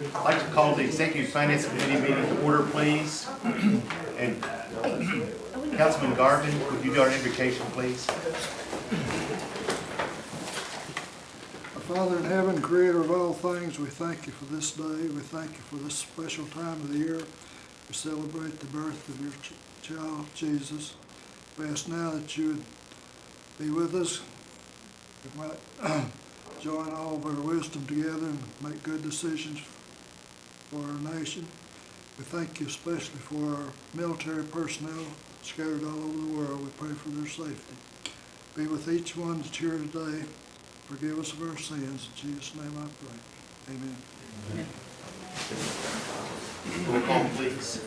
I'd like to call the Executive Finance Committee meeting to order, please. And Councilman Garvin, would you do our invocation, please? Our Father in heaven, creator of all things, we thank you for this day. We thank you for this special time of the year. We celebrate the birth of your child, Jesus. We ask now that you would be with us. We might join all of our wisdom together and make good decisions for our nation. We thank you especially for our military personnel scattered all over the world. We pray for their safety. Be with each one that's here today. Forgive us of our sins. In Jesus' name I pray. Amen. Roll call, please.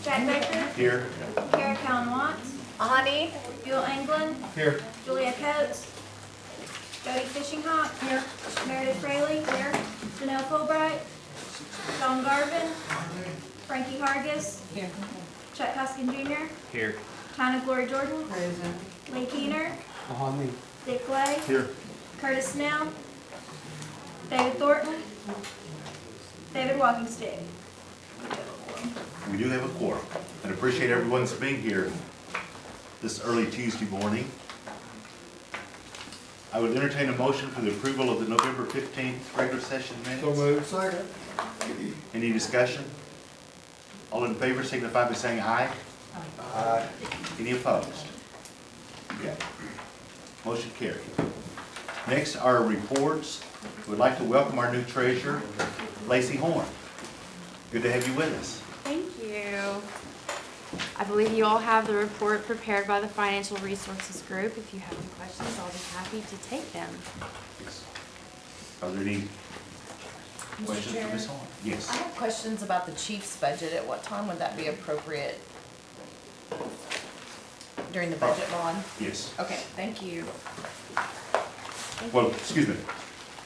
Jack Baker. Here. Kara Callan Watts. Ahani. Bill England. Here. Julia Coates. Jody Fishinghawk. Here. Meredith Fraley. Here. Janelle Fulbright. John Garvin. Frankie Hargis. Here. Chuck Huskin Jr. Here. China Glory Jordan. Present. Lee Keener. Ahani. Dick Lay. Here. Curtis Snell. David Thornton. David Walkingstick. We do have a quorum, and appreciate everyone's being here this early Tuesday morning. I would entertain a motion for the approval of the November 15th regular session minutes. So moved. Second. Any discussion? All in favor signify by saying aye. Aye. Any opposed? Okay. Motion carried. Next are reports. We'd like to welcome our new treasurer, Lacey Horn. Good to have you with us. Thank you. I believe you all have the report prepared by the Financial Resources Group. If you have any questions, I'll be happy to take them. Are there any questions for Ms. Horn? Yes. I have questions about the chief's budget. At what time would that be appropriate? During the budget bond? Yes. Okay, thank you. Well, excuse me.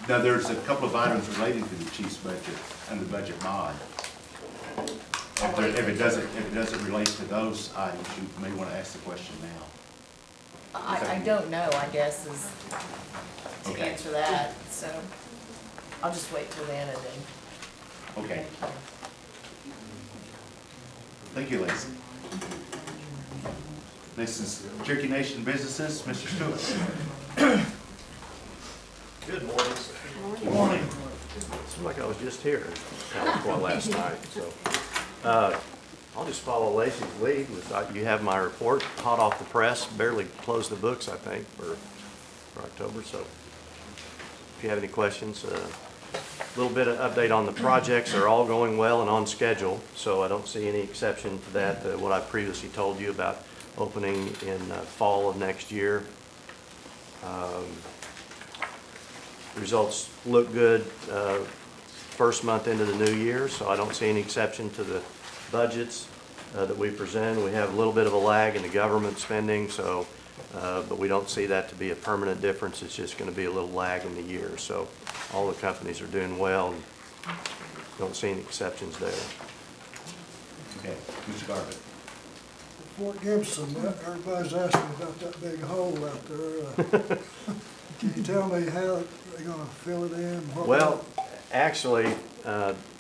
Now, there's a couple of items related to the chief's budget and the budget bond. If it doesn't relate to those items, you may want to ask the question now. I don't know, I guess, is to Okay. answer that, so I'll just wait till then and then. Okay. Thank you, Lacey. This is Cherokee Nation Businesses, Mr. Stewart. Good morning. Good morning. Seems like I was just here last night, so. I'll just follow Lacey's lead. You have my report, hot off the press, barely closed the books, I think, for October, so. If you have any questions, a little bit of update on the projects. They're all going well and on schedule, so I don't see any exception to that, what I previously told you about opening in fall of next year. Results look good first month into the new year, so I don't see any exception to the budgets that we present. We have a little bit of a lag in the government spending, so but we don't see that to be a permanent difference. It's just going to be a little lag in the year. So all the companies are doing well, and don't see any exceptions there. Okay, Mr. Garvin. Fort Gibson, everybody's asking about that big hole out there. Can you tell me how they're gonna fill it in? Well, actually,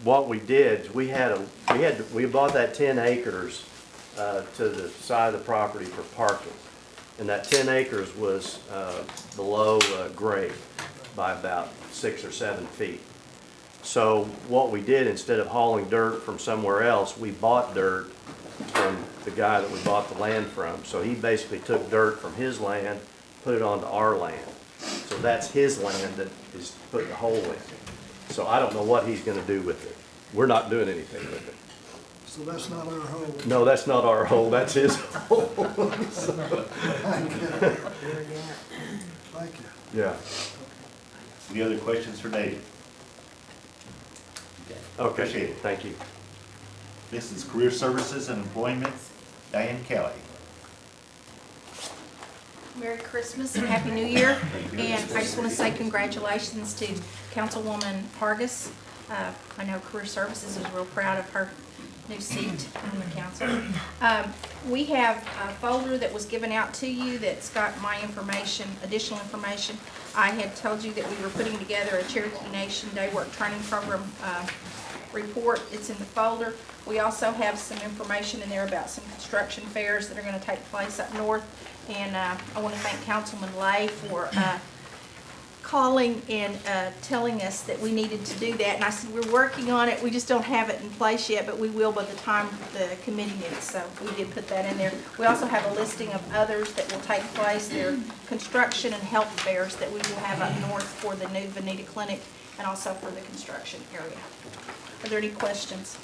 what we did, we bought that 10 acres to the side of the property for parking, and that 10 acres was below grade by about 6 or 7 feet. So what we did, instead of hauling dirt from somewhere else, we bought dirt from the guy that we bought the land from. So he basically took dirt from his land, put it onto our land. So that's his land that is put the hole in. So I don't know what he's gonna do with it. We're not doing anything with it. So that's not our hole? No, that's not our hole, that's his hole. Thank you. Thank you. Yeah. Any other questions for David? Okay, Appreciate it. thank you. This is Career Services and Employment, Diane Kelly. Merry Christmas and Happy New Year. And I just want to say congratulations to Councilwoman Hargis. I know Career Services is real proud of her new seat on the council. We have a folder that was given out to you that's got my information, additional information. I had told you that we were putting together a Cherokee Nation Day Work Training Program report. It's in the folder. We also have some information in there about some construction fairs that are going to take place up north. And I want to thank Councilman Lay for calling and telling us that we needed to do that. And I said, we're working on it. We just don't have it in place yet, but we will by the time the committee meets. So we did put that in there. We also have a listing of others that will take place. They're construction and health fairs that we will have up north for the new Veneta Clinic and also for the construction area. Are there any questions?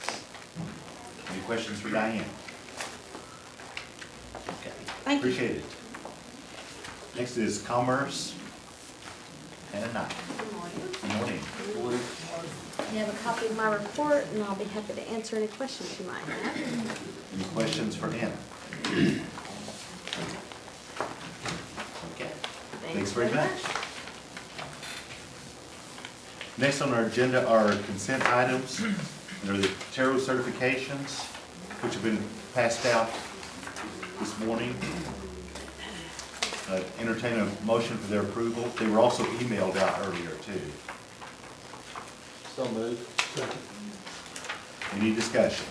Any questions for Diane? Okay. Thank you. Appreciate it. Next is Commerce. Hannah Knight. Good morning. You have a copy of my report, and I'll be happy to answer any questions you might have. Any questions for Hannah? Okay. Thanks very much. Next on our agenda are consent items. There are the tarot certifications, which have been passed out this morning. Entertain a motion for their approval. They were also emailed out earlier too. So moved. Any discussion?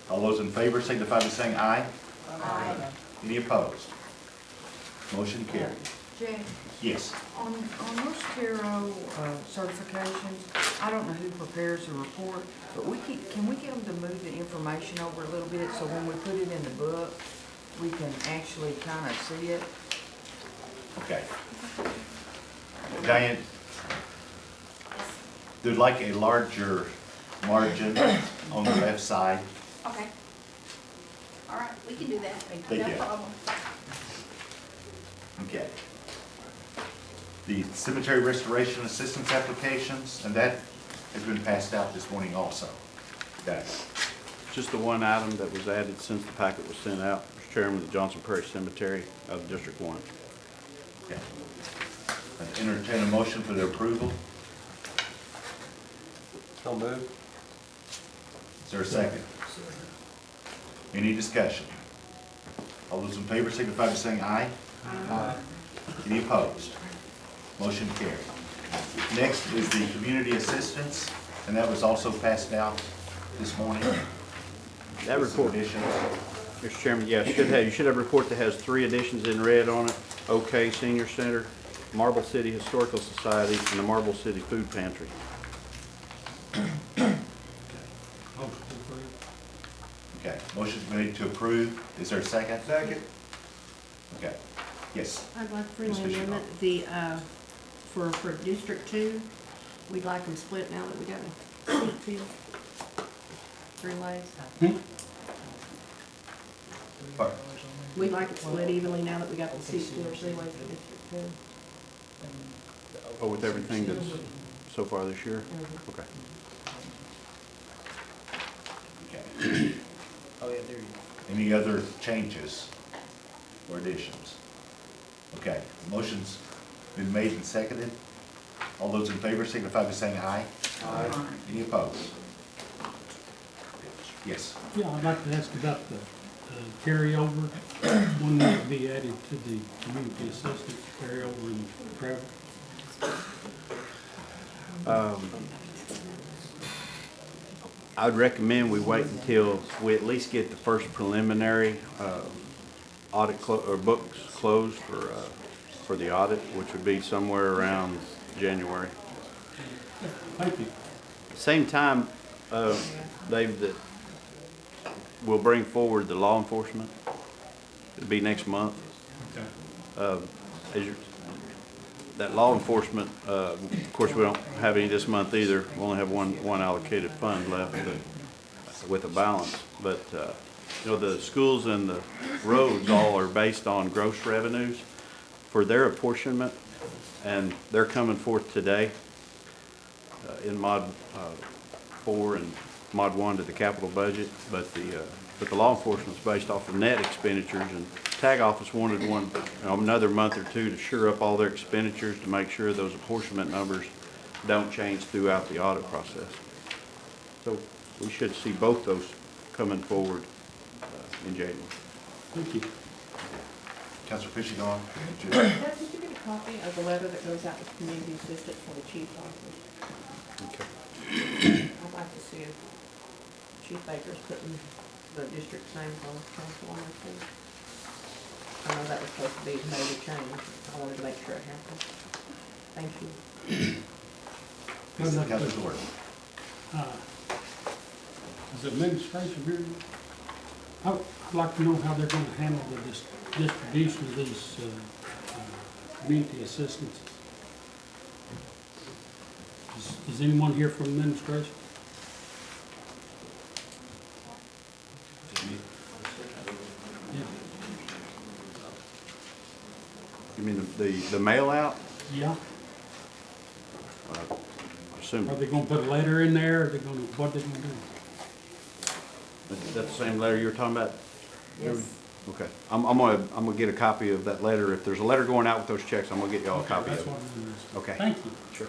All those in favor signify by saying aye. Aye. Any opposed? Motion carried. Jay, Yes. on those tarot certifications, I don't know who prepares the report, but can we get them to move the information over a little bit so when we put it in the book, we can actually kind of see it? Okay. Diane, they'd like a larger margin on the left side. Okay. All right, we can do that. Thank No you. problem. Okay. The cemetery restoration assistance applications, and that has been passed out this morning also. Okay. Just the one item that was added since the packet was sent out, Mr. Chairman, the Johnson Parish Cemetery of District 1. Okay. I'd entertain a motion for their approval. So moved. Is there a second? Any discussion? All those in favor signify by saying aye. Aye. Any opposed? Motion carried. Next is the community assistance, and that was also passed out this morning. That With some report, additions. Mr. Chairman, yeah, you should have a report that has 3 additions in red on it. OK Senior Center, Marble City Historical Society, and the Marble City Food Pantry. Okay, motion's made to approve. Is there a second? Second. Okay, yes. I'd like for Ms. an Fisher. amendment, for District 2, we'd like them split now that we got a seat filled. 3 ways. Pardon? We'd like it split evenly now that we got the seats filled 3 ways for District 2. Oh, with everything that's so far this year? Okay. Okay. Oh, yeah, there you go. Any other changes or additions? Okay, the motion's been made and seconded. All those in favor signify by saying aye. Aye. Any opposed? Yes. Yeah, I'd like to ask about the carryover, one that would be added to the community assistance carryover in travel. I'd recommend we wait until we at least get the first preliminary audit or books closed for the audit, which would be somewhere around January. Thank you. Same time, Dave, that we'll bring forward the law enforcement. It'll be next month. Okay. That law enforcement, of course, we don't have any this month either. We only have one allocated fund left with a balance. But, you know, the schools and the roads all are based on gross revenues for their apportionment, and they're coming forth today in Mod 4 and Mod 1 to the capital budget. But the law enforcement's based off of net expenditures, and Tag Office wanted another month or two to shore up all their expenditures to make sure those apportionment numbers don't change throughout the audit process. So we should see both those coming forward in January. Thank you. Councilor Fishing on? Did you get a copy of the letter that goes out with community assistance for the chief's office? Okay. I'd like to see if Chief Baker's putting the district's names on council on this thing. I know that was supposed to be a major change. I wanted to make sure it happened. Thank you. Councilor Jordan. Is the administration here? I'd like to know how they're gonna handle the distribution of these, community assistance. Is anyone here from administration? Yeah. You mean the mail out? Yeah, I assume, are they gonna put a letter in there, are they gonna, what are they gonna do? is that the same letter you were talking about? Yes. Okay, I'm gonna get a copy of that letter. If there's a letter going out with those checks, I'm gonna get y'all a copy That's of it. what I'm interested. Okay. Thank you. Sure.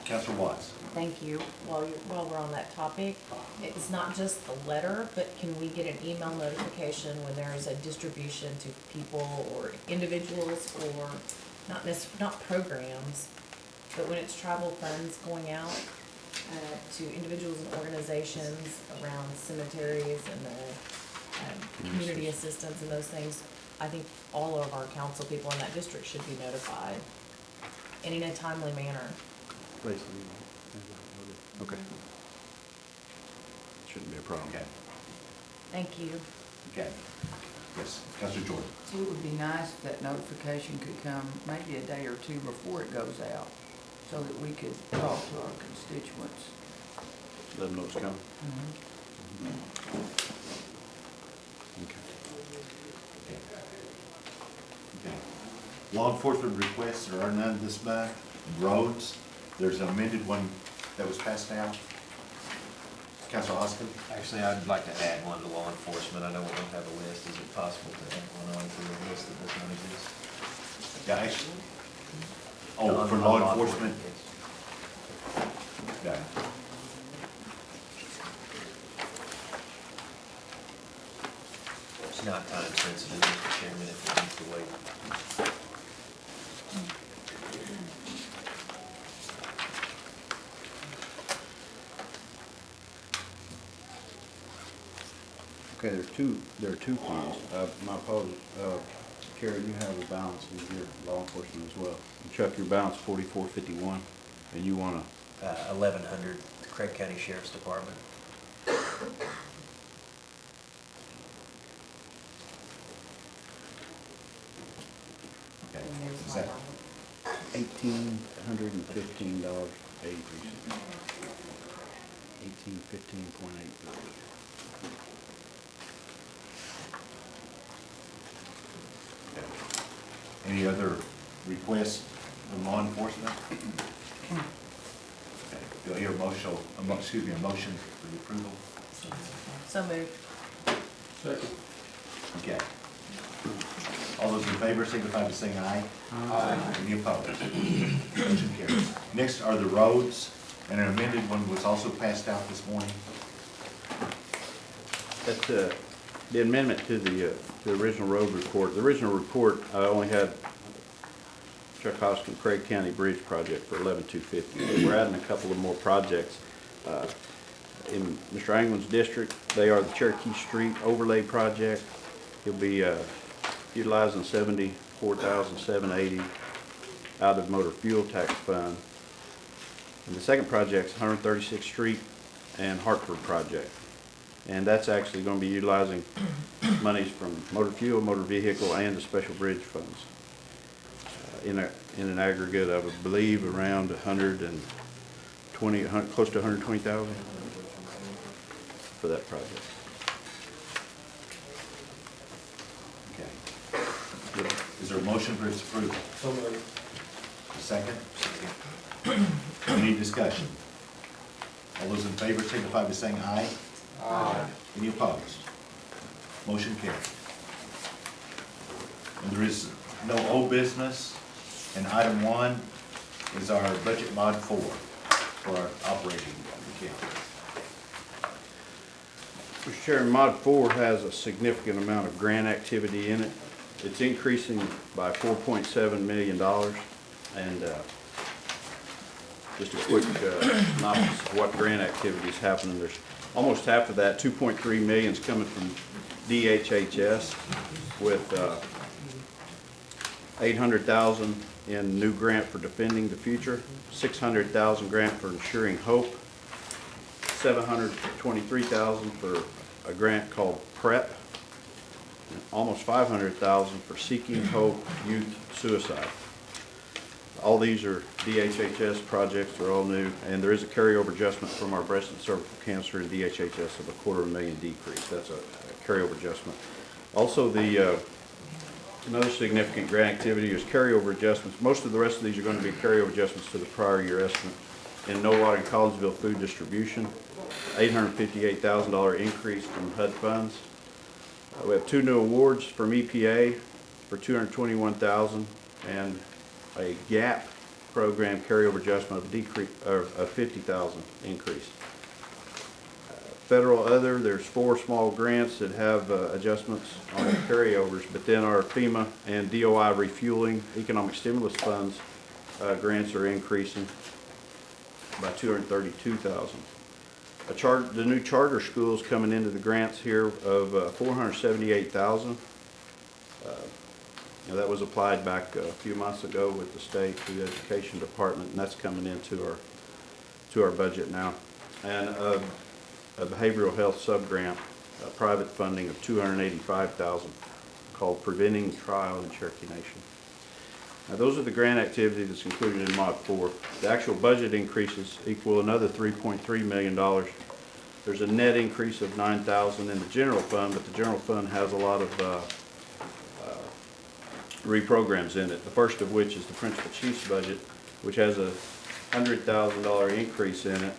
Councilor Watts. Thank you. While we're on that topic, it's not just the letter, but can we get an email notification when there is a distribution to people or individuals or not programs, but when it's travel funds going out to individuals and organizations around cemeteries and the community assistance and those things, I think all of our council people in that district should be notified and in a timely manner. Please. Okay. Shouldn't be a problem. Okay. Thank you. Okay. Yes, Councilor Jordan. It would be nice if that notification could come maybe a day or two before it goes out, so that we could talk to our constituents. Let them know it's coming. Okay. Okay. Law enforcement requests, there are none this month. Roads, there's an amended one that was passed out. Councilor Hoskin? Actually, I'd like to add one to law enforcement. I know we don't have a list. Is it possible to add one on to the list that does not exist? Yeah, actually. Oh, for law enforcement? Yes. Okay. It's not time sensitive, Mr. Chairman, if it needs to wait. Okay, there are two funds. My apologies. Carrie, you have a balance in your law enforcement as well. And Chuck, your balance 4451, and you wanna, 1100, the Craig County Sheriff's Department. Okay. And there's Is my that- $1,815.80. 1815.8. Any other requests from law enforcement? Okay. Do I hear a motion for the approval? So moved. Second. Okay. All those in favor signify by saying aye. Aye. Any opposed? Motion carries. Next are the roads, and an amended one was also passed out this morning. That's the amendment to the original road report. The original report only had Chuck Hoskin Craig County Bridge Project for 11,250. We're adding a couple of more projects. In Mr. Anglin's district, they are the Cherokee Street Overlay Project. He'll be utilizing $74,780 out of motor fuel tax fund. And the second project's 136th Street and Hartford project. And that's actually going to be utilizing monies from motor fuel, motor vehicle, and the special bridge funds. In an aggregate of, I believe, around 120, close to 120,000 for that project. Okay. Is there a motion for its approval? So moved. A second? Any discussion? All those in favor signify by saying aye. Aye. Any opposed? Motion carried. And there is no old business. And item 1 is our budget mod 4 for our operating County. Mr. Chairman, Mod 4 has a significant amount of grant activity in it. It's increasing by $4.7 million. And just a quick synopsis of what grant activity is happening. There's almost half of that, $2.3 million, is coming from DHHS with $800,000 in new grant for defending the future, $600,000 grant for ensuring hope, $723,000 for a grant called PREP, and almost $500,000 for Seeking Hope Youth Suicide. All these are DHHS projects, they're all new, and there is a carryover adjustment from our breast and cervical cancer and DHHS of $250,000 decrease. That's a carryover adjustment. Also, another significant grant activity is carryover adjustments. Most of the rest of these are going to be carryover adjustments to the prior year estimate. In No Water and Collinsville food distribution, $858,000 increase from HUD funds. We have 2 new awards from EPA for $221,000 and a GAP program carryover adjustment of $50,000 increase. Federal other, there's 4 small grants that have adjustments on the carryovers, but then our FEMA and DOI refueling economic stimulus funds grants are increasing by $232,000. The new charter schools coming into the grants here of $478,000. That was applied back a few months ago with the state through the education department, and that's coming into our budget now. And a behavioral health subgrant, private funding of $285,000 called Preventing Trial in Cherokee Nation. Now those are the grant activity that's included in Mod 4. The actual budget increases equal another $3.3 million. There's a net increase of $9,000 in the general fund, but the general fund has a lot of reprograms in it. The first of which is the principal chief's budget, which has a $100,000 increase in it,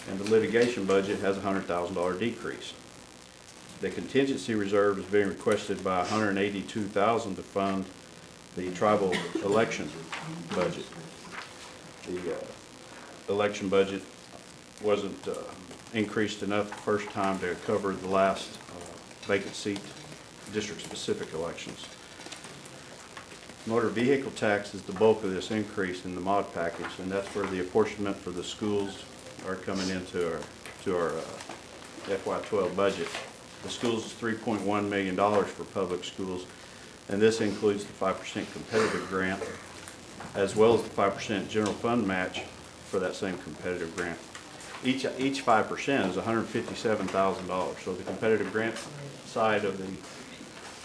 and the litigation budget has a $100,000 decrease. The contingency reserve is being requested by $182,000 to fund the tribal election budget. The election budget wasn't increased enough the first time to cover the last vacant seat district-specific elections. Motor vehicle tax is the bulk of this increase in the mod package, and that's where the apportionment for the schools are coming into our FY12 budget. The schools is $3.1 million for public schools, and this includes the 5% competitive grant, as well as the 5% general fund match for that same competitive grant. Each 5% is $157,000, so the competitive grant side of the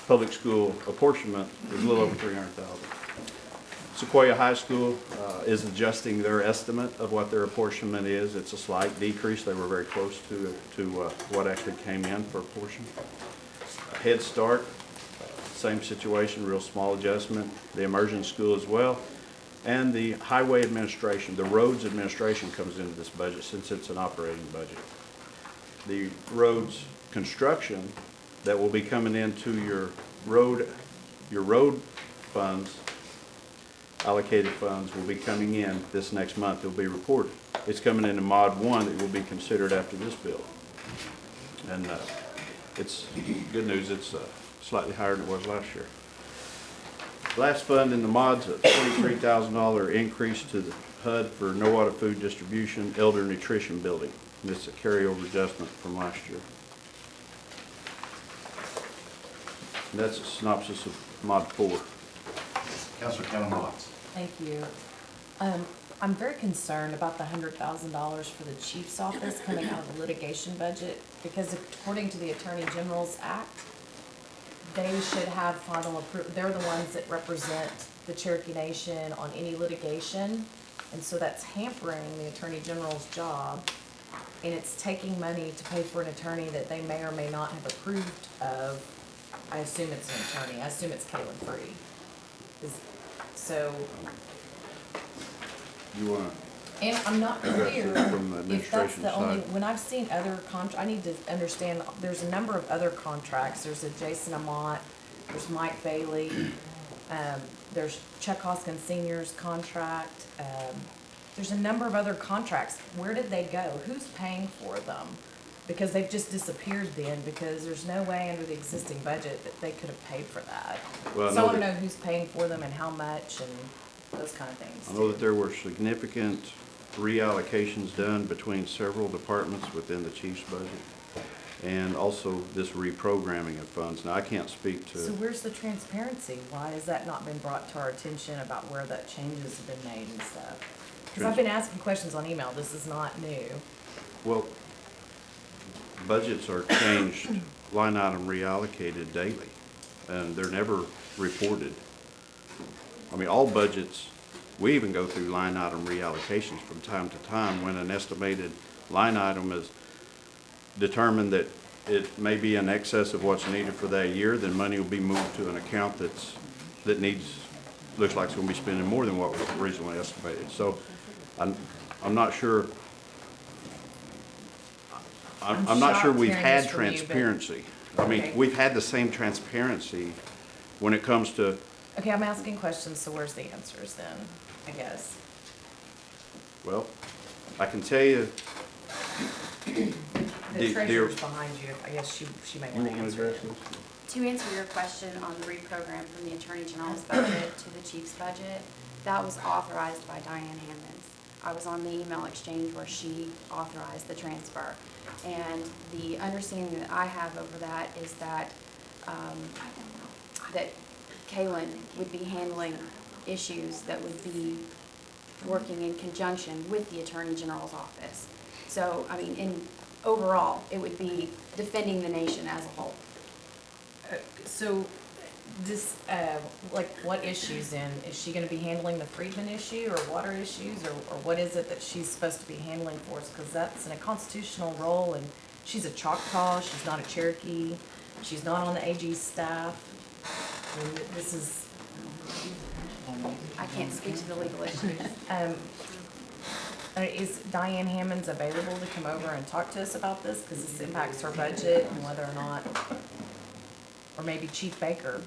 public school apportionment is a little over $300,000. Sequoia High School is adjusting their estimate of what their apportionment is. It's a slight decrease. They were very close to what actually came in for apportion. Head Start, same situation, real small adjustment. The immersion school as well. And the highway administration, the roads administration comes into this budget since it's an operating budget. The roads construction that will be coming into your road funds, allocated funds will be coming in this next month. It will be reported. It's coming into Mod 1 that will be considered after this bill. And it's good news, it's slightly higher than it was last year. Last fund in the mods, a $23,000 increase to the HUD for no water food distribution, elder nutrition building. This is a carryover adjustment from last year. And that's a synopsis of Mod 4. Councilor Kevin Watts. Thank you. I'm very concerned about the $100,000 for the chief's office coming out of the litigation budget, because according to the Attorney General's Act, they should have final approval. They're the ones that represent the Cherokee Nation on any litigation, and so that's hampering the Attorney General's job, and it's taking money to pay for an attorney that they may or may not have approved of. I assume it's an attorney. I assume it's Caleb Free. So, You want and I'm not to clear address it from the if that's administration the only, side? when I've seen other I need to understand, there's a number of other contracts. There's a Jason Amott, there's Mike Bailey, there's Chuck Hoskin Senior's contract, there's a number of other contracts. Where did they go? Who's paying for them? Because they've just disappeared then, because there's no way under the existing budget that they could have paid for that. Well, I So I know wanna that- know who's paying for them and how much and those kind of things. I know that there were significant reallocations done between several departments within the chief's budget, and also this reprogramming of funds. Now, I can't speak So to, where's the transparency? Why has that not been brought to our attention about where that changes have been made and stuff? Because I've been asking questions on email, this is not new. well, budgets are changed, line item reallocated daily, and they're never reported. I mean, all budgets, we even go through line item reallocations from time to time when an estimated line item is determined that it may be in excess of what's needed for that year, then money will be moved to an account that looks like it's gonna be spending more than what was originally estimated. So I'm not sure, I'm not sure shocked we've hearing had this from you, but- transparency. I mean, Okay. we've had the same transparency when it comes to, Okay, I'm asking questions, so where's the answers then, I guess? well, I can tell you, The The- treasurer's behind you, I guess she may want to answer it. To answer your question on the reprogram from the Attorney General's budget to the Chief's budget, that was authorized by Diane Hammonds. I was on the email exchange where she authorized the transfer. And the understanding that I have over that is that, that Kaylin would be handling issues that would be working in conjunction with the Attorney General's office. So, I mean, overall, it would be defending the nation as a whole. So, this, like, what issues then? Is she gonna be handling the Friedman issue or water issues, or what is it that she's supposed to be handling for us? Because that's in a constitutional role, and she's a Choctaw, she's not a Cherokee, she's not on the AG's staff. I mean, this is, I can't speak to the legal issues. Is Diane Hammonds available to come over and talk to us about this? Because this impacts her budget and whether or not, or maybe Chief Baker.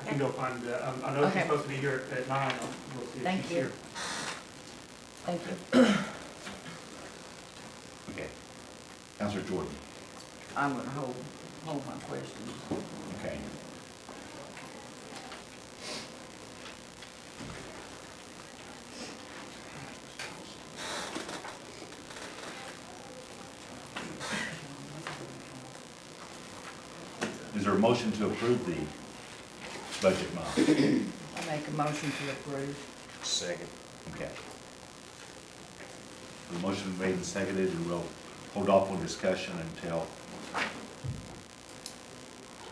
I can go find, I know she's Okay. supposed to be here at 9, we'll see if Thank she's you. here. Thank you. Okay. Counselor Jordan. I'm gonna hold my questions. Okay. Is there a motion to approve the budget model? I make a motion to approve. Second. Okay. The motion made and seconded, and we'll hold off on discussion until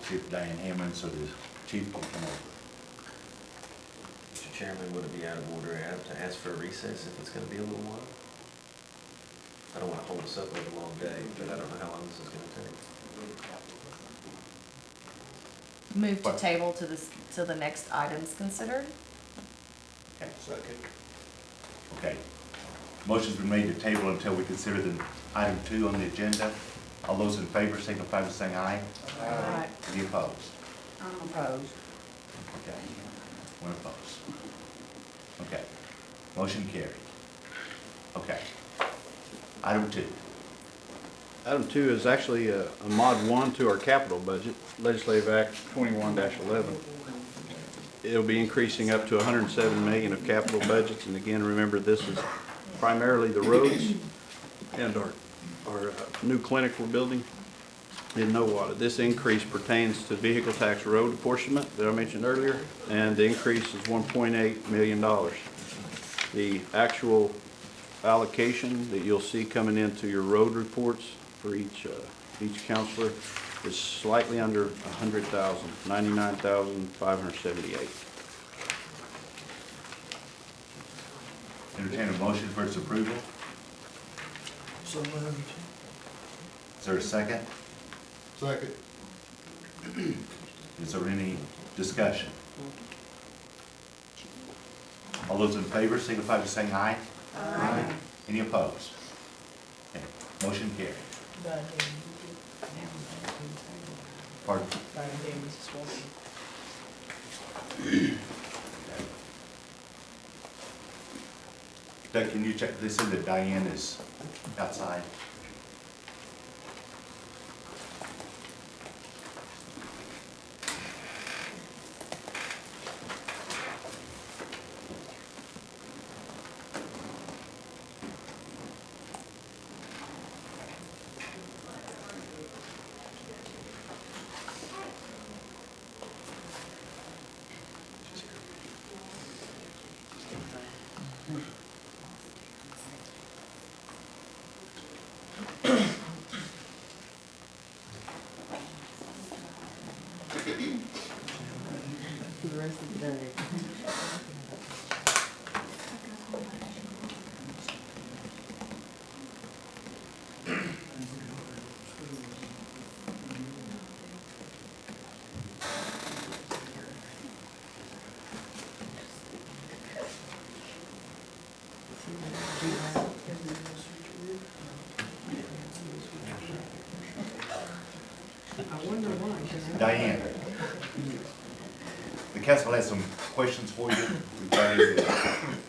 see if Diane Hammonds or the chief will come over. Mr. Chairman, would it be out of order to ask for a recess if it's gonna be a little while? I don't wanna hold us up with a long day, but I don't know how long this is gonna take. Move to What? table to the next items considered? Okay. Okay. Motion's been made to table until we consider the item 2 on the agenda. All those in favor signify by saying aye. Aye. Any opposed? I'm opposed. Okay. One opposed. Okay. Motion carried. Okay. Item 2. Item 2 is actually a mod 1 to our capital budget, Legislative Act 21-11. It'll be increasing up to 107 million of capital budgets, and again, remember, this is primarily the roads and our new clinic we're building in Nowata. This increase pertains to vehicle tax road apportionment that I mentioned earlier, and the increase is $1.8 million. The actual allocation that you'll see coming into your road reports for each counselor is slightly under 100,000, 99,578. Entertain a motion for its approval. So moved. Is there a second? Second. Is there any discussion? All those in favor signify by saying aye. Aye. Any opposed? Okay. Motion carried. Pardon? Doug, can you check this in that Diane is outside? For the rest of the day. I wonder why. Diane, the council has some questions for you regarding the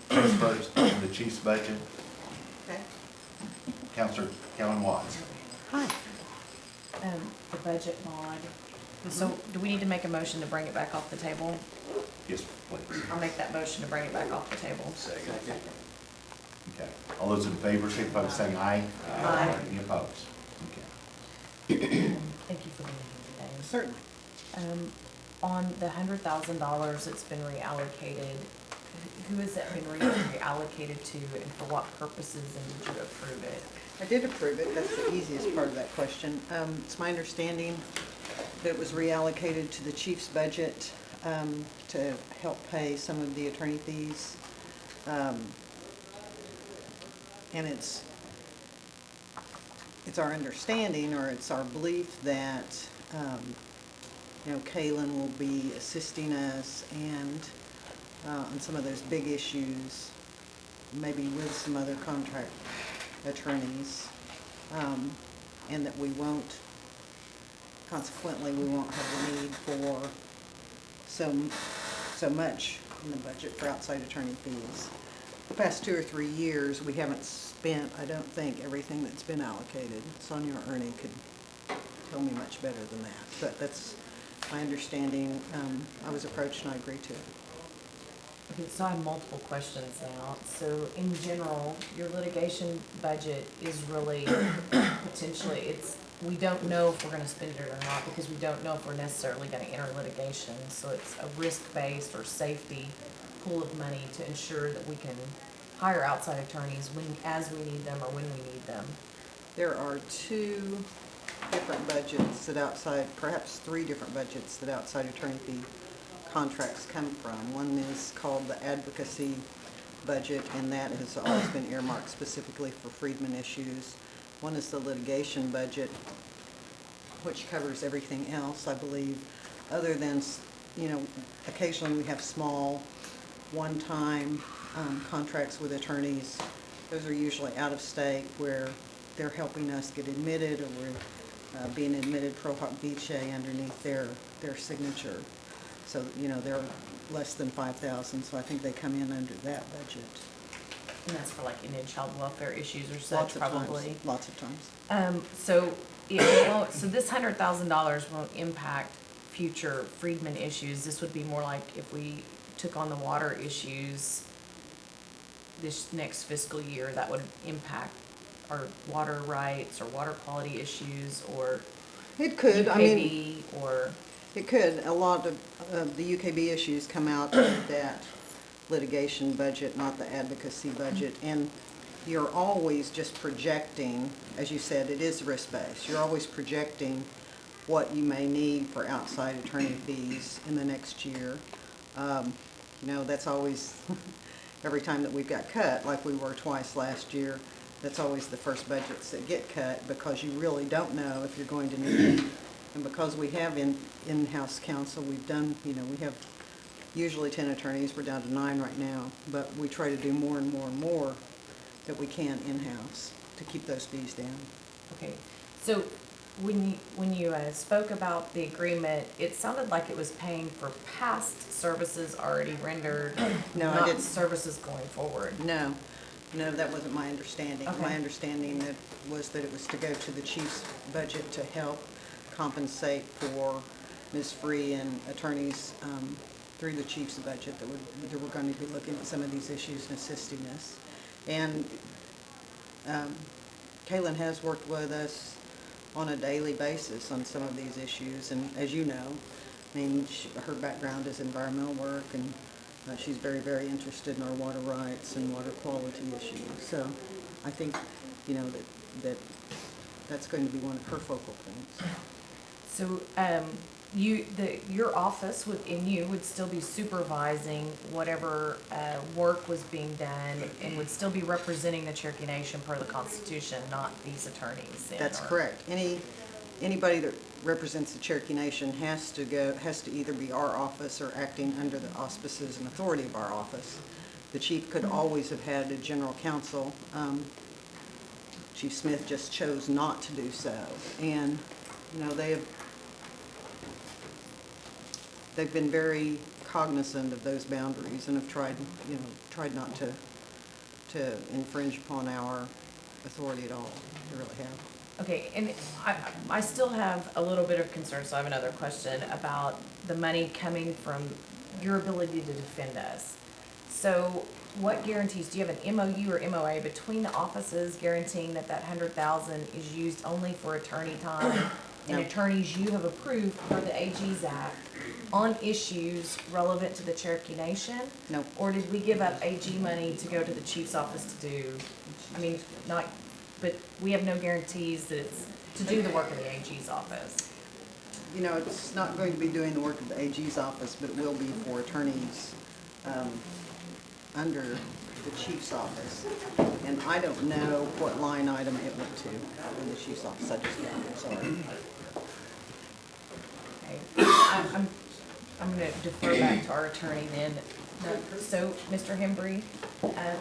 transfers in the chief's budget. Okay. Counselor Kellen Watts. Hi. The budget bond. So do we need to make a motion to bring it back off the table? Yes, please. I'll make that motion to bring it back off the table. Okay. All those in favor, signify by saying aye. Aye. Any opposed? Okay. Thank you for being here today. Certainly. On the $100,000 that's been reallocated, who has that been reallocated to and for what purposes, and did you approve it? I did approve it. That's the easiest part of that question. It's my understanding that it was reallocated to the chief's budget to help pay some of the attorney fees. And it's our understanding, or it's our belief that, Kaylin will be assisting us and on some of those big issues, maybe with some other contract attorneys, and that we won't, consequently, we won't have the need for so much in the budget for outside attorney fees. The past 2 or 3 years, we haven't spent, I don't think, everything that's been allocated. Sonia or Ernie could tell me much better than that, but that's my understanding. I was approached and I agreed to it. Okay, so I have multiple questions now. So in general, your litigation budget is really potentially, we don't know if we're gonna spend it or not because we don't know if we're necessarily gonna enter litigation. So it's a risk-based or safety pool of money to ensure that we can hire outside attorneys as we need them or when we need them. There are 2 different budgets that perhaps 3 different budgets that outside attorney fee contracts come from. One is called the advocacy budget, and that has always been earmarked specifically for freedmen issues. One is the litigation budget, which covers everything else, I believe, other than, occasionally we have small, one-time contracts with attorneys. Those are usually out of state where they're helping us get admitted, or we're being admitted pro hoc vice underneath their signature. So, they're less than $5,000, so I think they come in under that budget. And that's for like Indian child welfare issues or such, probably? Lots of times. So this $100,000 won't impact future freedmen issues. This would be more like if we took on the water issues this next fiscal year, that would impact our water rights or water quality issues or It could, UKB or... It could. A lot of the UKB issues come out of that litigation budget, not the advocacy budget. And you're always just projecting, as you said, it is risk-based. You're always projecting what you may need for outside attorney fees in the next year. That's always, every time that we've got cut, like we were twice last year, that's always the first budgets that get cut because you really don't know if you're going to need it. And because we have in-house counsel, we've done, we have usually 10 attorneys, we're down to 9 right now, but we try to do more and more and more that we can in-house to keep those fees down. Okay, so when you spoke about the agreement, it sounded like it was paying for past services already rendered, No, I not didn't. services going forward. No, No, that wasn't my understanding. Okay. My understanding was that it was to go to the chief's budget to help compensate for Ms. Free and attorneys through the chief's budget that were going to be looking at some of these issues and assisting us. And Kaylin has worked with us on a daily basis on some of these issues, and as you know, I mean, her background is environmental work, and she's very, very interested in our water rights and water quality issues. So I think, you know, that's going to be one of her focal points. So, your office would still be supervising whatever work was being done and would still be representing the Cherokee Nation per the Constitution, not these attorneys then, That's or- correct. Anybody that represents the Cherokee Nation has to either be our office or acting under the auspices and authority of our office. The chief could always have had a general counsel. Chief Smith just chose not to do so. And, you know, they've been very cognizant of those boundaries and have tried not to infringe upon our authority at all. They really have. Okay, and I still have a little bit of concern, so I have another question about the money coming from your ability to defend us. So what guarantees, do you have an MOU or MOA between the offices guaranteeing that that $100,000 is used only for attorney time and No. attorneys you have approved per the AG's Act on issues relevant to the Cherokee Nation? No. Or did we give up AG money to go to the chief's office to do, I mean, not, but we have no guarantees that it's to do the work of the AG's office. You know, it's not going to be doing the work of the AG's office, but it will be for attorneys under the chief's office. And I don't know what line item it went to in the chief's office. I just don't, I'm sorry. Okay. I'm gonna defer back to our attorney then. So, Mr. Hembry,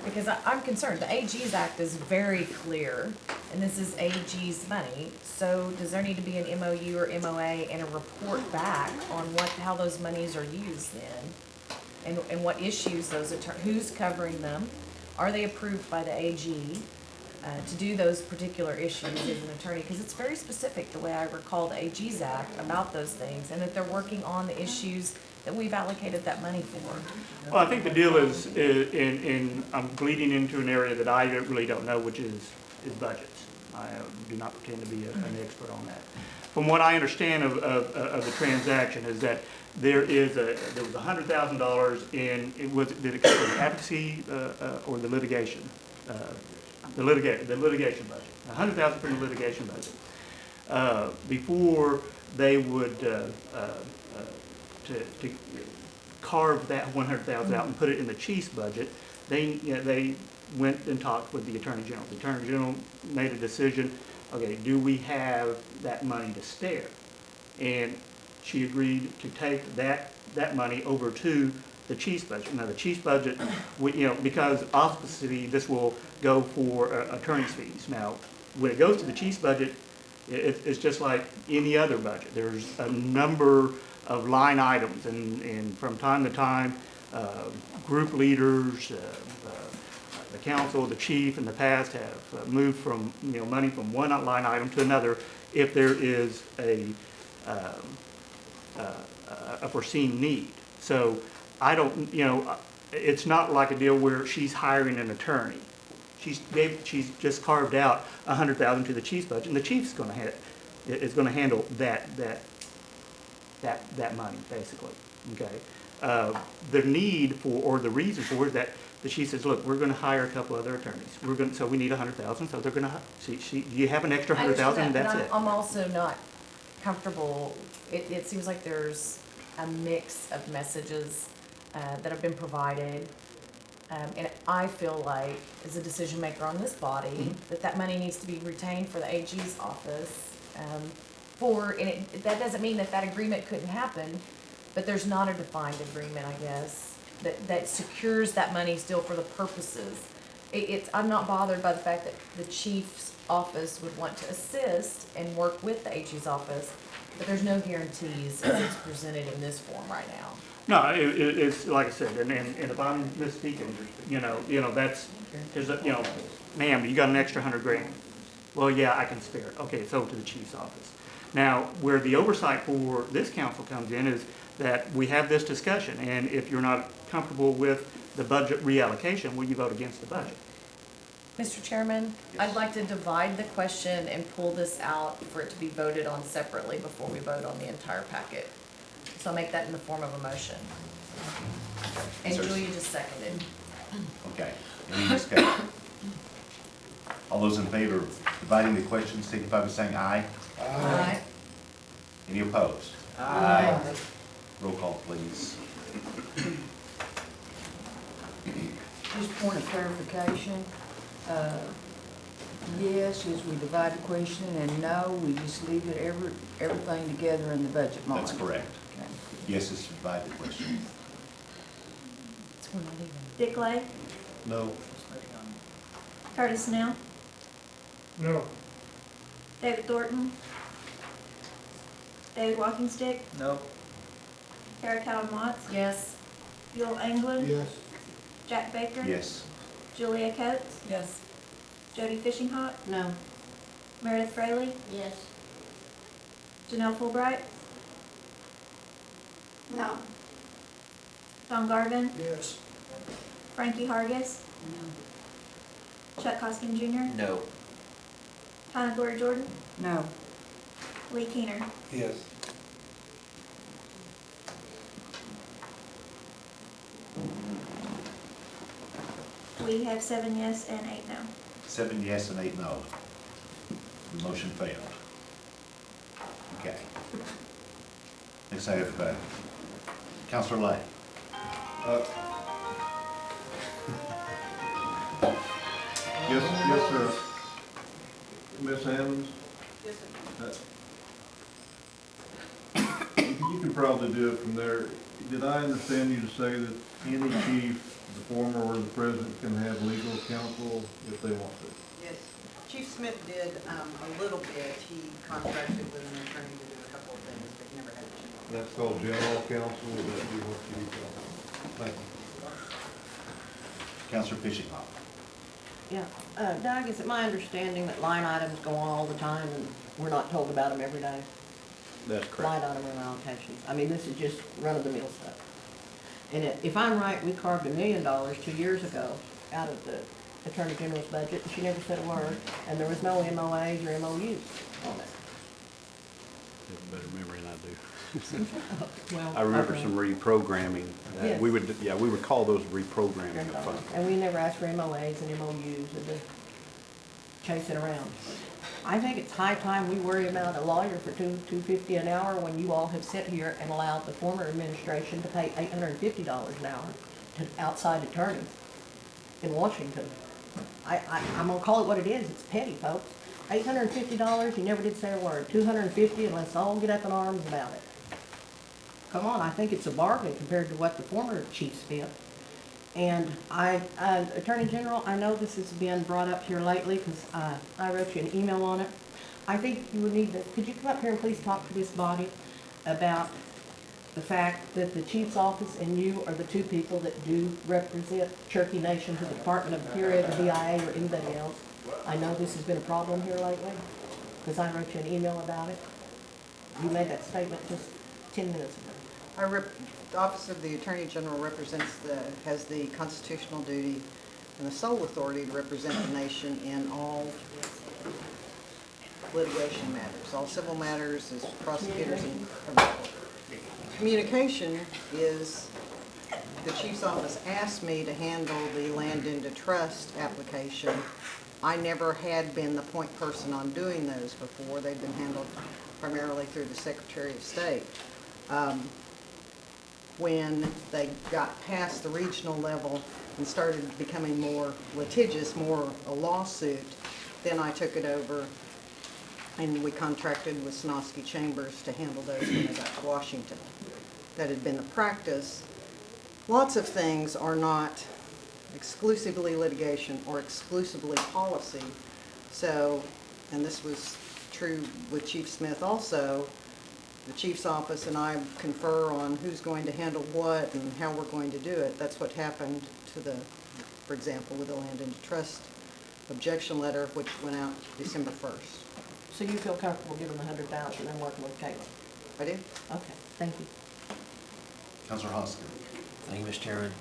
because I'm concerned, the AG's Act is very clear, and this is AG's money, so does there need to be an MOU or MOA and a report back on how those monies are used then? And what issues who's covering them? Are they approved by the AG to do those particular issues as an attorney? Because it's very specific, the way I recall the AG's Act about those things, and that they're working on the issues that we've allocated that money for. Well, I think the deal is I'm bleeding into an area that I really don't know, which is budgets. I do not pretend to be an expert on that. From what I understand of the transaction is that there was $100,000 in, did it come from advocacy or the litigation? The litigation budget. $100,000 from the litigation budget. Before they would to carve that $100,000 out and put it in the chief's budget, they went and talked with the Attorney General. The Attorney General made a decision, okay, do we have that money to spare? And she agreed to take that money over to the chief's budget. Now, the chief's budget, because obviously this will go for attorney's fees. Now, when it goes to the chief's budget, it's just like any other budget. There's a number of line items, and from time to time, group leaders, the council, the chief in the past have moved from, money from one line item to another if there is a foreseen need. So I don't, it's not like a deal where she's hiring an attorney. She's just carved out $100,000 to the chief's budget, and the chief's is going to handle that money, basically, okay? The need for, or the reason for is that the chief says, look, we're gonna hire a couple other attorneys. So we need $100,000, so they're gonna, you have an extra $100,000, and that's it. I'm also not comfortable, it seems like there's a mix of messages that have been provided. And I feel like, as a decision maker on this body, that money needs to be retained for the AG's office. That doesn't mean that agreement couldn't happen, but there's not a defined agreement, I guess, that secures that money still for the purposes. I'm not bothered by the fact that the chief's office would want to assist and work with the AG's office, but there's no guarantees as it's presented in this form right now. No, it's, like I said, and if I'm misspeaking, that's, there's a, ma'am, you got an extra $100,000. Well, yeah, I can spare it. Okay, it's over to the chief's office. Now, where the oversight for this council comes in is that we have this discussion, and if you're not comfortable with the budget reallocation, will you vote against the budget? Mr. Chairman, I'd like to divide the question and pull this out for it to be voted on separately before we vote on the entire packet. So I'll make that in the form of a motion. And Is there- Julia just seconded. Okay, any discussion? All those in favor of dividing the question signify by saying aye. Aye. Any opposed? Aye. Roll call, please. Just point of clarification, yes, is we divide the question, and no, we just leave it everything together in the budget line. That's correct. Okay. Yes is to divide the question. Dick Lay, No. Curtis Snell, No. David Thornton, David Walkingstick, No. Tara Cowden Watts, Yes. Buell England, Yes. Jack Baker, Yes. Julia Coates, Yes. Jody Fishinghott, No. Meredith Fraley, Yes. Janelle Fulbright, No. Don Garvin, Yes. Frankie Hargis, Chuck Hoskin Jr., No. Hannah Gloria Jordan, No. Lee Keener. Yes. We have 7 yes and 8 no. 7 yes and 8 no. The motion failed. Okay. Next I have Counselor Lay. Yes, sir. Ms. Hammonds? Yes, sir. You can probably do it from there. Did I understand you to say that any chief, the former or the present, can have legal counsel if they want to? Yes. Chief Smith did a little bit. He contracted with an attorney to do a couple of things, but he never had a chance. That's called general counsel, would that be what you call it? Thank you. Counselor Fishinghott. Yeah, Doug, is it my understanding that line items go on all the time and we're not told about them every day? That's Line correct. item allocations. I mean, this is just run-of-the-mill stuff. And if I'm right, we carved $1 million 2 years ago out of the Attorney General's budget, and she never said a word, and there was no MOAs or MOUs on it. You have a better memory than I do. Well, I remember okay. some reprogramming. Yes. We would call those reprogramming of funds. And we never asked for MOAs and MOUs and to chase it around. I think it's high time we worry about a lawyer for $250 an hour when you all have sat here and allowed the former administration to pay $850 an hour to outside attorneys in Washington. I'm gonna call it what it is. It's petty, folks. $850, you never did say a word. $250, and let's all get up in arms about it. Come on, I think it's a bargain compared to what the former chief spent. And Attorney General, I know this has been brought up here lately because I wrote you an email on it. I think you would need to, could you come up here and please talk to this body about the fact that the chief's office and you are the two people that do represent Cherokee Nation to the Department of Interior, the BIA, or anybody else. I know this has been a problem here lately because I wrote you an email about it. You made that statement just 10 minutes ago. The Office of the Attorney General has the constitutional duty and the sole authority to represent the nation in all litigation matters, all civil matters as prosecutors and criminal. Communication is, the chief's office asked me to handle the land into trust application. I never had been the point person on doing those before. They've been handled primarily through the Secretary of State. When they got past the regional level and started becoming more litigious, more a lawsuit, then I took it over and we contracted with Sonosky Chambers to handle those when they got to Washington. That had been the practice. Lots of things are not exclusively litigation or exclusively policy. So, and this was true with Chief Smith also, the chief's office and I confer on who's going to handle what and how we're going to do it. That's what happened to the, for example, with the land and trust objection letter, which went out December 1st. So you feel comfortable giving the 100,000 and working with Kayla? I did? Okay, thank you. Counselor Hoskin. Thank you, Mr. Chairman.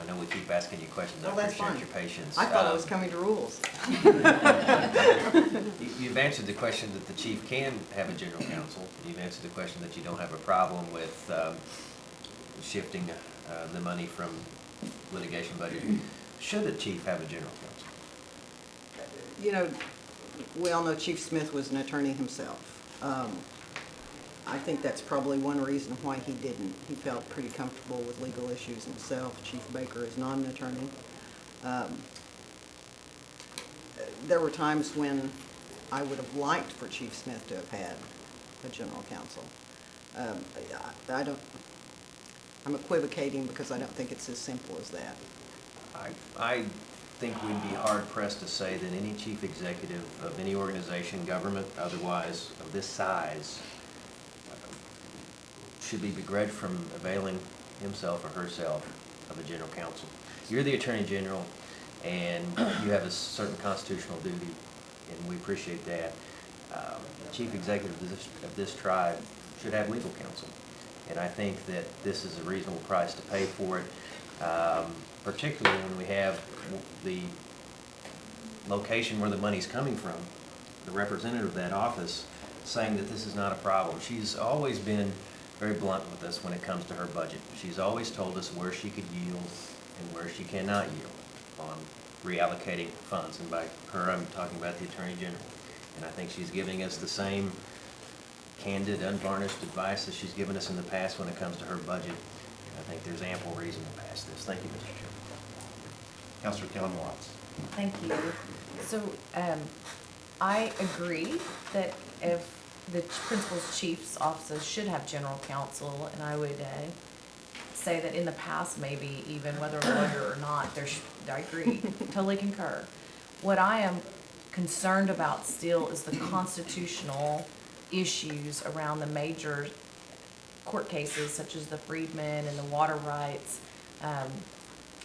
I know we keep asking you questions. I Oh, that's appreciate fine. your patience. I thought I was coming to rules. You've answered the question that the chief can have a general counsel. You've answered the question that you don't have a problem with shifting the money from litigation budget. Should a chief have a general counsel? You know, we all know Chief Smith was an attorney himself. I think that's probably one reason why he didn't. He felt pretty comfortable with legal issues himself. Chief Baker is not an attorney. There were times when I would have liked for Chief Smith to have had a general counsel. I'm equivocating because I don't think it's as simple as that. I think we'd be hard pressed to say that any chief executive of any organization, government, otherwise, of this size, should be begrudged from availing himself or herself of a general counsel. You're the Attorney General, and you have a certain constitutional duty, and we appreciate that. The chief executive of this tribe should have legal counsel, and I think that this is a reasonable price to pay for it, particularly when we have the location where the money's coming from, the representative of that office saying that this is not a problem. She's always been very blunt with us when it comes to her budget. She's always told us where she could yield and where she cannot yield on reallocating funds. And by her, I'm talking about the Attorney General. And I think she's giving us the same candid, unvarnished advice that she's given us in the past when it comes to her budget. And I think there's ample reason to pass this. Thank you, Mr. Chairman. Counselor Kellen Watts. Thank you. So, I agree that if the principal's chief's offices should have general counsel, and I would say that in the past, maybe even whether a lawyer or not, I agree, totally concur. What I am concerned about still is the constitutional issues around the major court cases, such as the Freedmen and the water rights,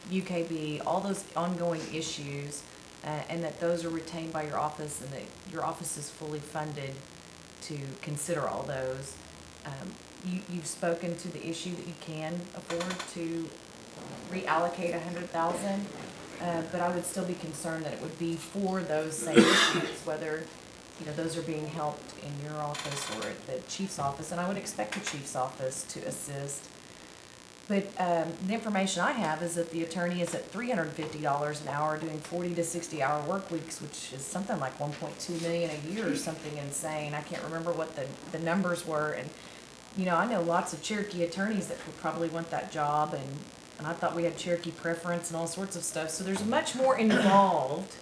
UKB, all those ongoing issues, and that those are retained by your office and that your office is fully funded to consider all those. You've spoken to the issue that you can afford to reallocate 100,000, but I would still be concerned that it would be for those same issues, whether those are being helped in your office or at the chief's office, and I would expect the chief's office to assist. But the information I have is that the attorney is at $350 an hour doing 40 to 60 hour work weeks, which is something like 1.2 million a year or something insane. I can't remember what the numbers were. And, I know lots of Cherokee attorneys that would probably want that job. And I thought we had Cherokee preference and all sorts of stuff. So there's much more involved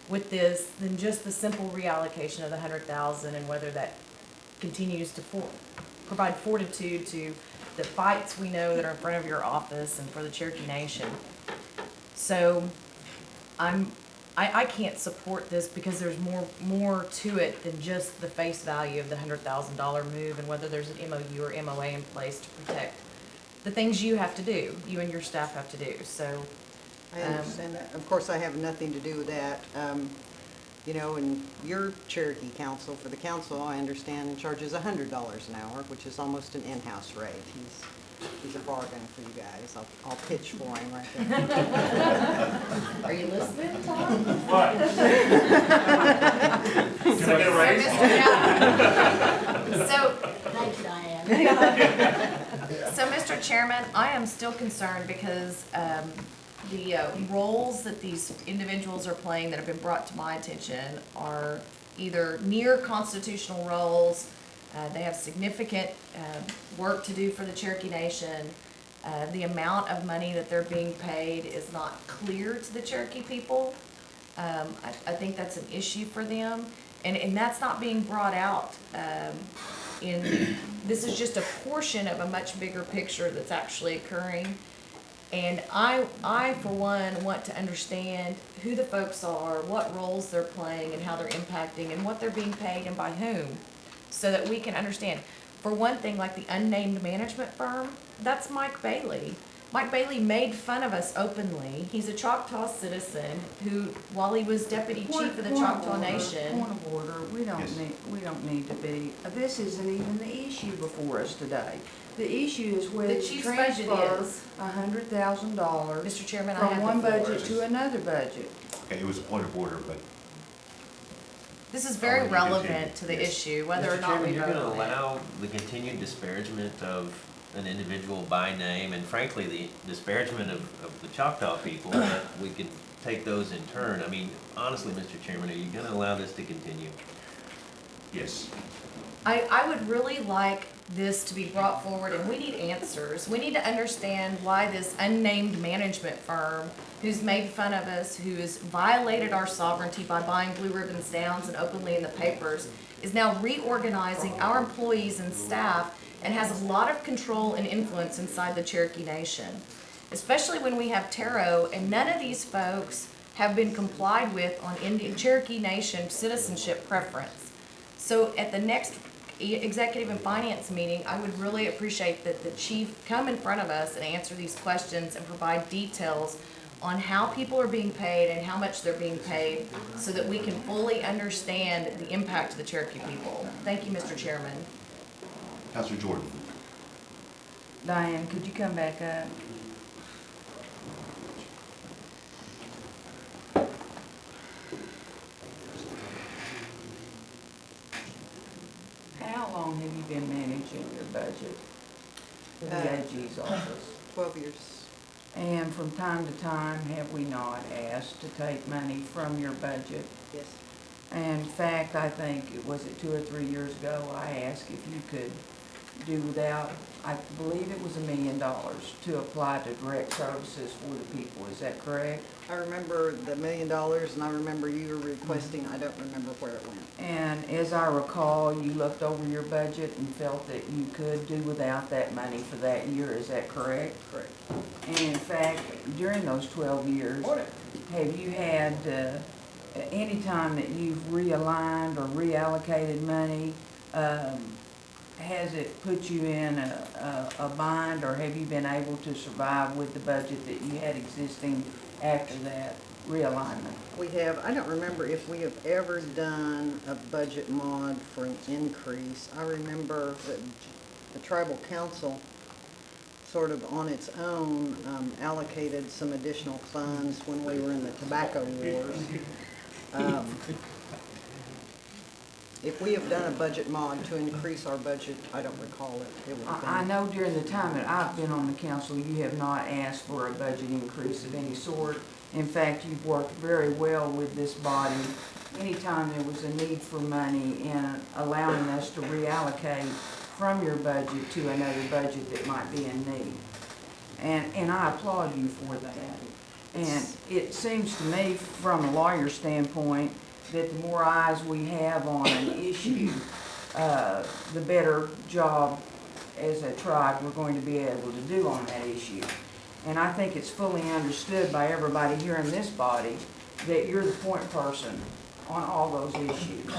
with this than just the simple reallocation of the 100,000 and whether that continues to provide fortitude to the fights we know that are in front of your office and for the Cherokee Nation. So I can't support this because there's more to it than just the face value of the $100,000 move and whether there's an MOU or MOA in place to protect the things you have to do, you and your staff have to do. So I understand that. Of course, I have nothing to do with that. And your Cherokee counsel, for the council, I understand, charges $100 an hour, which is almost an in-house rate. He's a bargain for you guys. I'll pitch for him right there. Are you listening, Tom? What? Can I get a raise? So, Thanks, Diane. So, Mr. Chairman, I am still concerned because the roles that these individuals are playing that have been brought to my attention are either near constitutional roles, they have significant work to do for the Cherokee Nation. The amount of money that they're being paid is not clear to the Cherokee people. I think that's an issue for them, and that's not being brought out. This is just a portion of a much bigger picture that's actually occurring. And I, for one, want to understand who the folks are, what roles they're playing, and how they're impacting, and what they're being paid and by whom. so that we can understand. For one thing, like the unnamed management firm, that's Mike Bailey. Mike Bailey made fun of us openly. He's a Choctaw citizen who, while he was deputy chief of the Choctaw Nation. Point of order, we Yes. don't need to be, this isn't even the issue before us today. The issue is whether The to chief's budget transfer is. $100,000 Mr. Chairman, I from have one the floor. budget to another budget. Okay, it was a point of order, but This is very Oh, we need to relevant continue. to the Yes. issue, whether or Mr. not Chairman, we you're vote gonna on it. allow the continued disparagement of an individual by name, and frankly, the disparagement of the Choctaw people, that we could take those in turn. I mean, honestly, Mr. Chairman, are you gonna allow this to continue? yes. I would really like this to be brought forward, and we need answers. We need to understand why this unnamed management firm, who's made fun of us, who has violated our sovereignty by buying Blue Ribbons Downs and openly in the papers, is now reorganizing our employees and staff and has a lot of control and influence inside the Cherokee Nation. Especially when we have Taro, and none of these folks have been complied with on Indian Cherokee Nation citizenship preference. So at the next executive and finance meeting, I would really appreciate that the chief come in front of us and answer these questions and provide details on how people are being paid and how much they're being paid, so that we can fully understand the impact to the Cherokee people. Thank you, Mr. Chairman. Counselor Jordan. Diane, could you come back up? How long have you been managing your budget for the AG's office? 12 years. And from time to time, have we not asked to take money from your budget? Yes. And in fact, I think, was it 2 or 3 years ago, I asked if you could do without, I believe it was $1 million to apply to direct services for the people. Is that correct? I remember the $1 million, and I remember you were requesting, I don't remember where it went. And as I recall, you looked over your budget and felt that you could do without that money for that year. Is that correct? Correct. And in fact, during those 12 years, have you had, any time that you've realigned or reallocated money, has it put you in a bind, or have you been able to survive with the budget that you had existing after that realignment? We have, I don't remember if we have ever done a budget mod for an increase. I remember that the tribal council sort of on its own allocated some additional funds when we were in the tobacco wars. If we have done a budget mod to increase our budget, I don't recall it. It would have been. I know during the time that I've been on the council, you have not asked for a budget increase of any sort. In fact, you've worked very well with this body anytime there was a need for money and allowing us to reallocate from your budget to another budget that might be in need. And I applaud you for that. And it seems to me, from a lawyer standpoint, that the more eyes we have on an issue, the better job as a tribe we're going to be able to do on that issue. And I think it's fully understood by everybody here in this body that you're the point person on all those issues.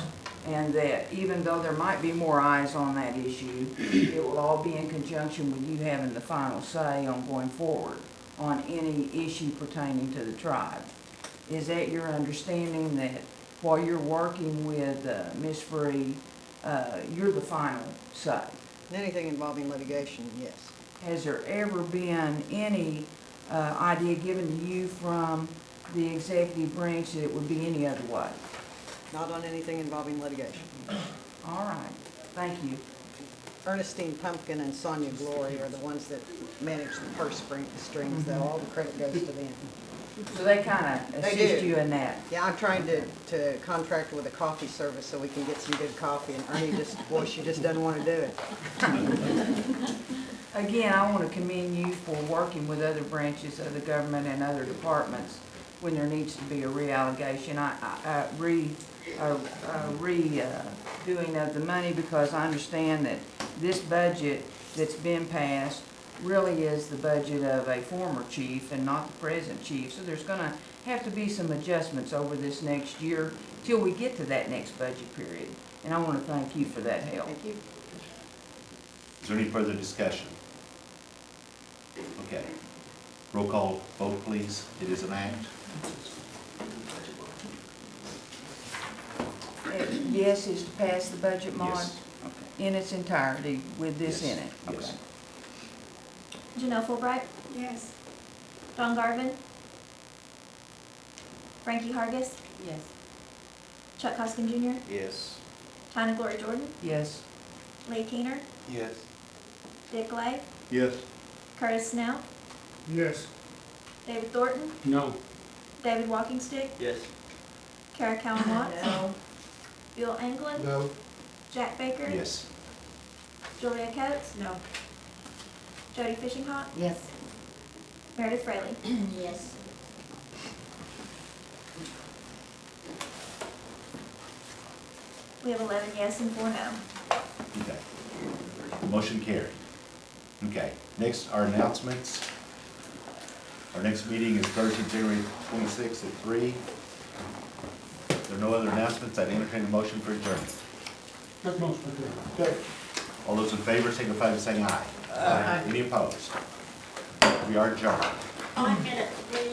And that even though there might be more eyes on that issue, it will all be in conjunction with you having the final say on going forward on any issue pertaining to the tribe. Is that your understanding, that while you're working with Ms. Free, you're the final say? Anything involving litigation, yes. Has there ever been any idea given to you from the executive branch that it would be any other way? Not on anything involving litigation. All right, thank you. Ernestine Pumpkin and Sonia Glory are the ones that manage the purse strings, though all the credit goes to them. So they kind of They assist do. you in that? Yeah, I'm trying to contract with a coffee service so we can get some good coffee, and Ernie just, boy, she just doesn't want to do it. Again, I want to commend you for working with other branches of the government and other departments when there needs to be a reallocation, doing of the money, because I understand that this budget that's been passed really is the budget of a former chief and not the present chief. So there's going to have to be some adjustments over this next year till we get to that next budget period. and I wanna thank you for that help. Thank you. Is there any further discussion? Okay. Roll call vote, please. It is an act. Yes is to pass the budget, Maud? Yes. Okay. In its entirety, with this in Yes. it? Yes. Okay. Janelle Fulbright, Yes. Don Garvin, Frankie Hargis, Yes. Chuck Hoskin Jr., Yes. Tina Glory Jordan, Yes. Lee Keener, Yes. Dick Lay, Yes. Curtis Snell, Yes. David Thornton, No. David Walkingstick, Yes. Kara Cowan Watts, No. Bill England, No. Jack Baker, Yes. Julia Coates, No. Jody Fishinghawk, Yes. Meredith Fraley. Yes. We have 11 yes and 4 no. Okay. Motion carried. Okay, next, our announcements. Our next meeting is Thursday, January 26th at 3. If there are no other announcements, I'd entertain a motion for adjournment. That's most of it. All those in favor signify by saying aye. Any opposed? We are adjourned. 1 minute, please.